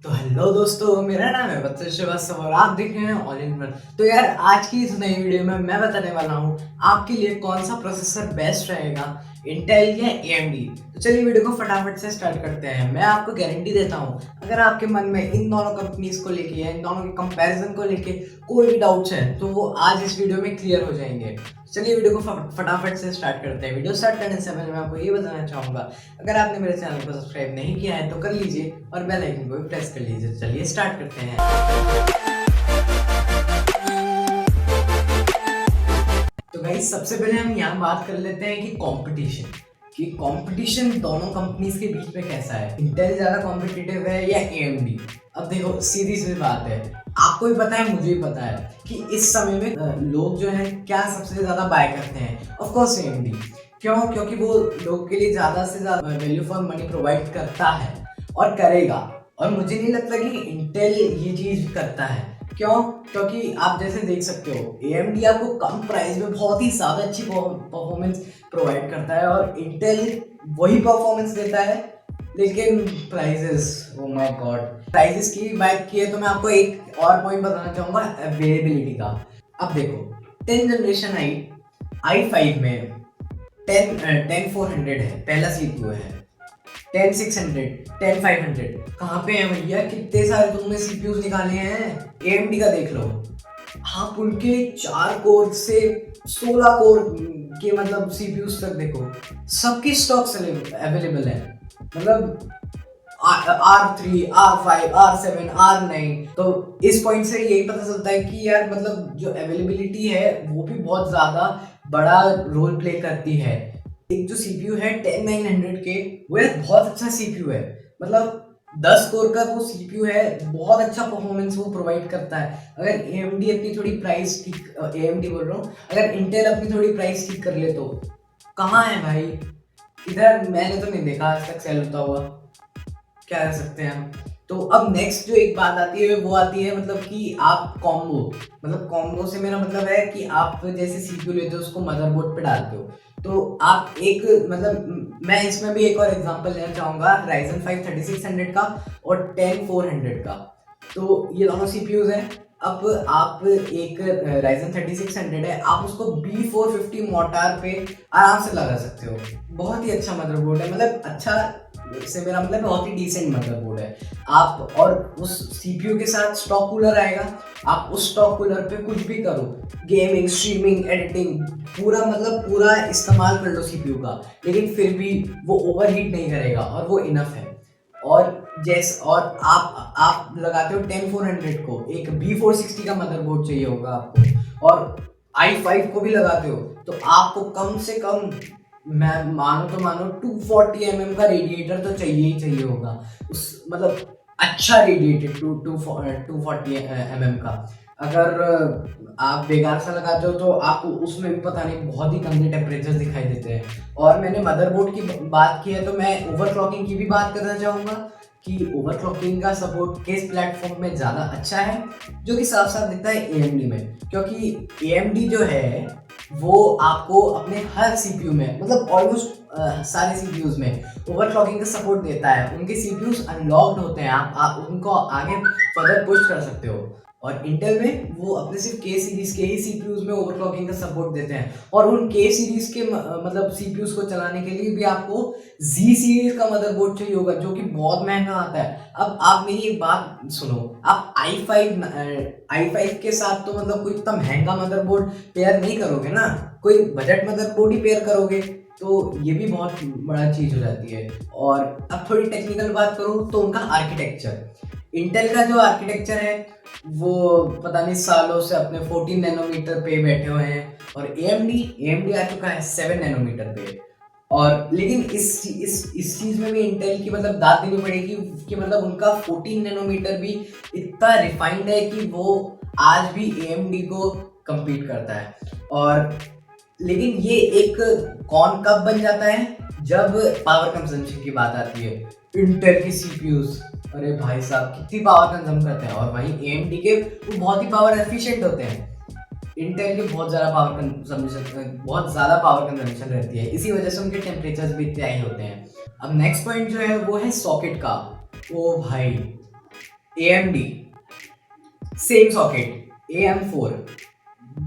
तो हेलो दोस्तों, मेरा नाम है वत्सल श्रीवास्तव और आप देख रहे हैं ऑल इन वन। तो यार, आज की इस नई वीडियो में मैं बताने वाला हूँ आपके लिए कौन सा प्रोसेसर बेस्ट रहेगा, इंटेल या एएमडी। तो चलिए वीडियो को फटाफट से स्टार्ट करते हैं। मैं आपको गारंटी देता हूँ, अगर आपके मन में इन दोनों कंपनीज को लेके या इन दोनों के कंपैरिजन को लेके कोई भी डाउट्स है तो वो आज इस वीडियो में क्लियर हो जाएंगे। चलिए वीडियो को फटाफट से स्टार्ट करते हैं। वीडियो स्टार्ट करने से पहले मैं आपको ये बताना चाहूँगा, अगर आपने मेरे चैनल को सब्सक्राइब नहीं किया है तो कर लीजिए और बेल आइकन को भी प्रेस कर लीजिए। चलिए स्टार्ट करते हैं। तो गाइस, सबसे पहले हम यहाँ बात कर लेते हैं कि कंपटीशन दोनों कंपनीज के बीच में कैसा है। इंटेल ज़्यादा कॉम्पिटिटिव है या एएमडी? अब देखो, सीधी सी बात है, आपको भी पता है, मुझे भी पता है कि इस समय में लोग जो है क्या सबसे ज़्यादा बाय करते हैं। Of course AMD. क्यों? क्योंकि वो लोग के लिए ज़्यादा से ज़्यादा वैल्यू फॉर मनी प्रोवाइड करता है और करेगा। और मुझे नहीं लगता कि इंटेल ये चीज़ करता है। क्यों? क्योंकि आप जैसे देख सकते हो, AMD आपको कम प्राइस में बहुत ही ज़्यादा अच्छी परफॉर्मेंस प्रोवाइड करता है और इंटेल वही परफॉर्मेंस देता है, लेकिन prices, oh my god. Prices की बात की है तो मैं आपको एक और पॉइंट बताना चाहूँगा, अवेलेबिलिटी का। अब देखो, 10 जनरेशन i5 में 10400 है, पहला CPU है। 10600, 10500 कहाँ पे है भैया? कितने सारे तुमने सीपीयूज निकाले हैं। AMD का देख लो, आप उनके 4 कोर से 16 कोर के मतलब सीपीयूज तक देखो, सबकी स्टॉक्स अवेलेबल है। मतलब R3, R5, R7, R9। तो इस पॉइंट से यही पता चलता है कि यार मतलब जो अवेलेबिलिटी है वो भी बहुत ज़्यादा बड़ा रोल प्ले करती है। एक जो सीपीयू है 10900 के, वो एक बहुत अच्छा सीपीयू है। मतलब 10 कोर का वो सीपीयू है, बहुत अच्छा परफॉर्मेंस वो प्रोवाइड करता है। अगर AMD अपनी थोड़ी प्राइस ठीक, AMD बोल रहा हूँ, अगर इंटेल अपनी थोड़ी प्राइस ठीक कर ले तो कहाँ है भाई? इधर मैंने तो नहीं देखा आज तक सेल होता हुआ। क्या कर सकते हैं हम। तो अब नेक्स्ट जो एक बात आती है वो आती है मतलब कि आप कॉम्बो से मेरा मतलब है कि आप जैसे सीपीयू लेते हो उसको मदरबोर्ड पे डालते हो, तो आप एक मतलब मैं इसमें भी एक और एग्जांपल लेना चाहूँगा, Ryzen 5 3600 का और 10400 का। तो ये दोनों सीपीयूज हैं। अब आप एक Ryzen 3600 है, आप उसको B450 मोटार पे आराम से लगा सकते हो। बहुत ही अच्छा मदरबोर्ड है, मतलब अच्छा से मेरा मतलब बहुत ही डिसेंट मदरबोर्ड है। आप और उस सीपीयू के साथ स्टॉक कूलर आएगा, आप उस स्टॉक कूलर पे कुछ भी करो, गेमिंग, स्ट्रीमिंग, एडिटिंग, पूरा इस्तेमाल कर लो सीपीयू का, लेकिन फिर भी वो ओवरहीट नहीं करेगा और वो इनफ है। और आप लगाते हो 10400 को, एक B460 का मदरबोर्ड चाहिए होगा आपको, और i5 को भी लगाते हो, तो आपको कम से कम मैं मानो 240 mm का रेडिएटर तो चाहिए ही चाहिए होगा। उस मतलब अच्छा रेडिएटेड 240 mm का। अगर आप बेकार सा लगाते हो तो आपको उसमें भी पता नहीं बहुत ही गंदे टेम्परेचर दिखाई देते हैं। और मैंने मदरबोर्ड की बात की है तो मैं ओवरक्लॉकिंग की भी बात करना चाहूँगा कि ओवरक्लॉकिंग का सपोर्ट किस प्लेटफॉर्म में ज़्यादा अच्छा है, जो कि साफ साफ दिखता है AMD में। क्योंकि AMD जो है वो आपको अपने हर सीपीयू में, मतलब ऑलमोस्ट सारे सीपीयूज में ओवरक्लॉकिंग का सपोर्ट देता है। उनके सीपीयूज अनलॉक्ड होते हैं, आप उनको आगे फर्दर पुश कर सकते हो। और इंटेल में वो अपने सिर्फ K सीरीज के ही सीपीयूज में ओवरक्लॉकिंग का सपोर्ट देते हैं, और उन K सीरीज के मतलब सीपीयूज को चलाने के लिए भी आपको Z सीरीज का मदरबोर्ड चाहिए होगा, जो कि बहुत महंगा आता है। अब आप मेरी एक बात सुनो, आप i5 के साथ तो मतलब कोई इतना महंगा मदरबोर्ड पेयर नहीं करोगे ना, कोई बजट मदरबोर्ड ही पेयर करोगे, तो ये भी बहुत बड़ा चीज़ हो जाती है। और अब थोड़ी टेक्निकल बात करूँ तो उनका आर्किटेक्चर, इंटेल का जो आर्किटेक्चर है वो पता नहीं सालों से अपने 14 नैनोमीटर पे बैठे हुए हैं, और AMD आ चुका है 7 नैनोमीटर पे। और लेकिन इस चीज़ में भी इंटेल की मतलब दाद देनी पड़ेगी कि मतलब उनका 14 नैनोमीटर भी इतना रिफाइंड है कि वो आज भी AMD को compete करता है। और लेकिन ये एक कौन कब बन जाता है, जब पावर कंजम्पशन की बात आती है। इंटेल की सीपीयूज, अरे भाई साहब कितनी पावर कंज्यूम करते हैं, और वहीं AMD के वो बहुत ही पावर एफिशिएंट होते हैं। इंटेल के बहुत ज़्यादा पावर कंजम्पशन रहती है, इसी वजह से उनके टेम्परेचर्स भी इतने हाई होते हैं। अब नेक्स्ट पॉइंट जो है वो है सॉकेट का। ओ भाई, AMD सेम सॉकेट AM4,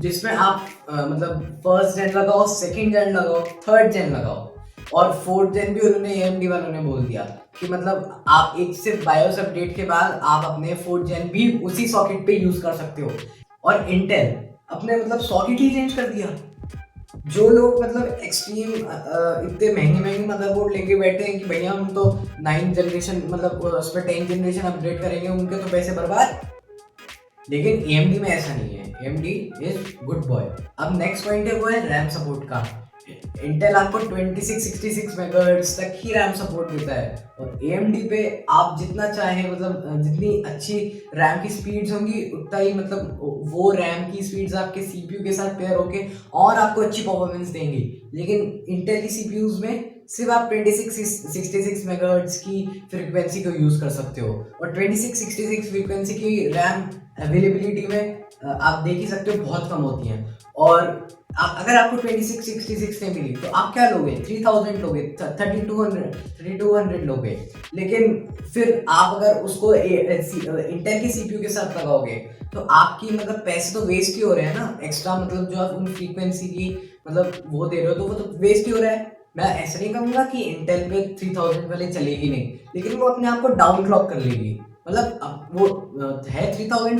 जिसमें आप मतलब फर्स्ट जेन लगाओ, सेकंड जेन लगाओ, थर्ड जेन लगाओ, और फोर्थ जेन भी उन्होंने AMD वालों ने बोल दिया कि मतलब आप एक सिर्फ बायोस अपडेट के बाद आप अपने फोर्थ जेन भी उसी सॉकेट पे यूज कर सकते हो। और इंटेल अपने मतलब सॉकेट ही चेंज कर दिया। जो लोग मतलब एक्सट्रीम इतने महंगे महंगे मदरबोर्ड लेके बैठे हैं कि भैया हम तो 9 जनरेशन मतलब उस पर 10 जनरेशन अपग्रेड करेंगे, उनके तो पैसे बर्बाद। लेकिन AMD में ऐसा नहीं है, AMD इज गुड बॉय। अब नेक्स्ट पॉइंट है वो है रैम सपोर्ट का। इंटेल आपको 2666 मेगाहर्ट्ज तक ही रैम सपोर्ट देता है, और AMD पे आप जितना चाहे मतलब जितनी अच्छी रैम की स्पीड्स होंगी उतना ही मतलब वो रैम की स्पीड्स आपके CPU के साथ पेयर होके और आपको अच्छी परफॉर्मेंस देंगी। लेकिन इंटेल की CPUs में सिर्फ आप 2666 मेगाहर्ट्ज की फ्रीक्वेंसी को यूज कर सकते हो, और 2666 फ्रीक्वेंसी की रैम अवेलेबिलिटी में आप देख ही सकते हो बहुत कम होती हैं। और अगर आपको 2666 नहीं मिली तो आप क्या लोगे, 3000 लोगे, 3200 लोगे। लेकिन फिर आप अगर उसको इंटेल की CPU के साथ लगाओगे तो आपकी मतलब पैसे तो वेस्ट ही हो रहे हैं ना, एक्स्ट्रा मतलब जो आप उन फ्रीक्वेंसी की मतलब वो दे रहे हो तो वो तो वेस्ट ही हो रहा है। मैं ऐसा नहीं कहूंगा कि इंटेल पे 3000 वाले चलेगी नहीं, लेकिन वो अपने आप को डाउन क्लॉक कर लेगी। मतलब अब वो है 3000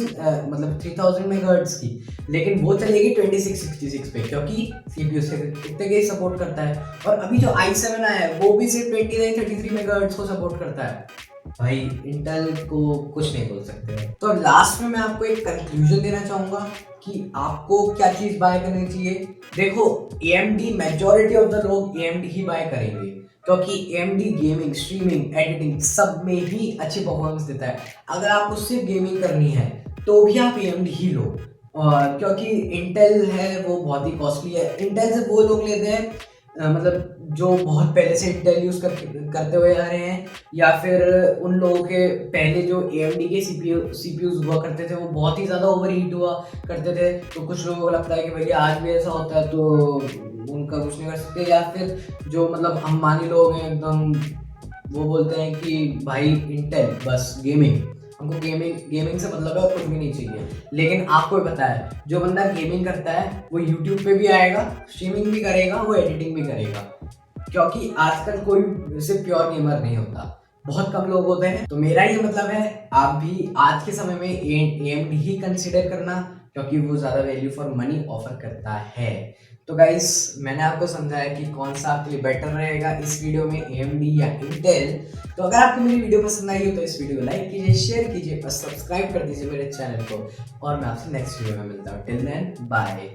मतलब 3000 मेगाहर्ट्ज की, लेकिन वो चलेगी 2666 पे, क्योंकि CPU से इतने के सपोर्ट करता है। और अभी जो i7 आया है वो भी सिर्फ 2933 मेगाहर्ट्ज को सपोर्ट करता है। भाई इंटेल को कुछ नहीं बोल सकते। तो लास्ट में मैं आपको एक कंक्लूजन देना चाहूंगा कि आपको क्या चीज बाय करनी चाहिए। देखो, AMD मेजॉरिटी ऑफ द लोग AMD ही बाय करेंगे, क्योंकि AMD गेमिंग, स्ट्रीमिंग, एडिटिंग सब में ही अच्छी परफॉर्मेंस देता है। अगर आपको सिर्फ गेमिंग करनी है तो भी आप AMD ही लो, और क्योंकि इंटेल है वो बहुत ही कॉस्टली है। इंटेल से वो लोग लेते हैं मतलब जो बहुत पहले से इंटेल यूज करते हुए आ रहे हैं, या फिर उन लोगों के पहले जो AMD के CPUs हुआ करते थे वो बहुत ही ज़्यादा ओवर हीट हुआ करते थे। तो कुछ लोगों को लगता है कि भैया आज भी ऐसा होता है तो उनका कुछ नहीं कर सकते। या फिर जो मतलब अंबानी लोग हैं एकदम, वो बोलते हैं कि भाई इंटेल बस गेमिंग, हमको गेमिंग से मतलब है और कुछ भी नहीं चाहिए। लेकिन आपको भी पता है जो बंदा गेमिंग करता है वो YouTube पे भी आएगा, स्ट्रीमिंग भी करेगा, वो एडिटिंग भी करेगा, क्योंकि आजकल कोई सिर्फ प्योर गेमर नहीं होता, बहुत कम लोग होते हैं। तो मेरा ये मतलब है आप भी आज के समय में AMD ही कंसिडर करना, क्योंकि वो ज़्यादा वैल्यू फॉर मनी ऑफर करता है। तो गाइस, मैंने आपको समझाया कि कौन सा आपके लिए बेटर रहेगा इस वीडियो में, AMD या इंटेल। तो अगर आपको मेरी वीडियो पसंद आई हो तो इस वीडियो को लाइक कीजिए, शेयर कीजिए और सब्सक्राइब कर दीजिए मेरे चैनल को। और मैं आपसे नेक्स्ट वीडियो में मिलता हूँ। Till then bye.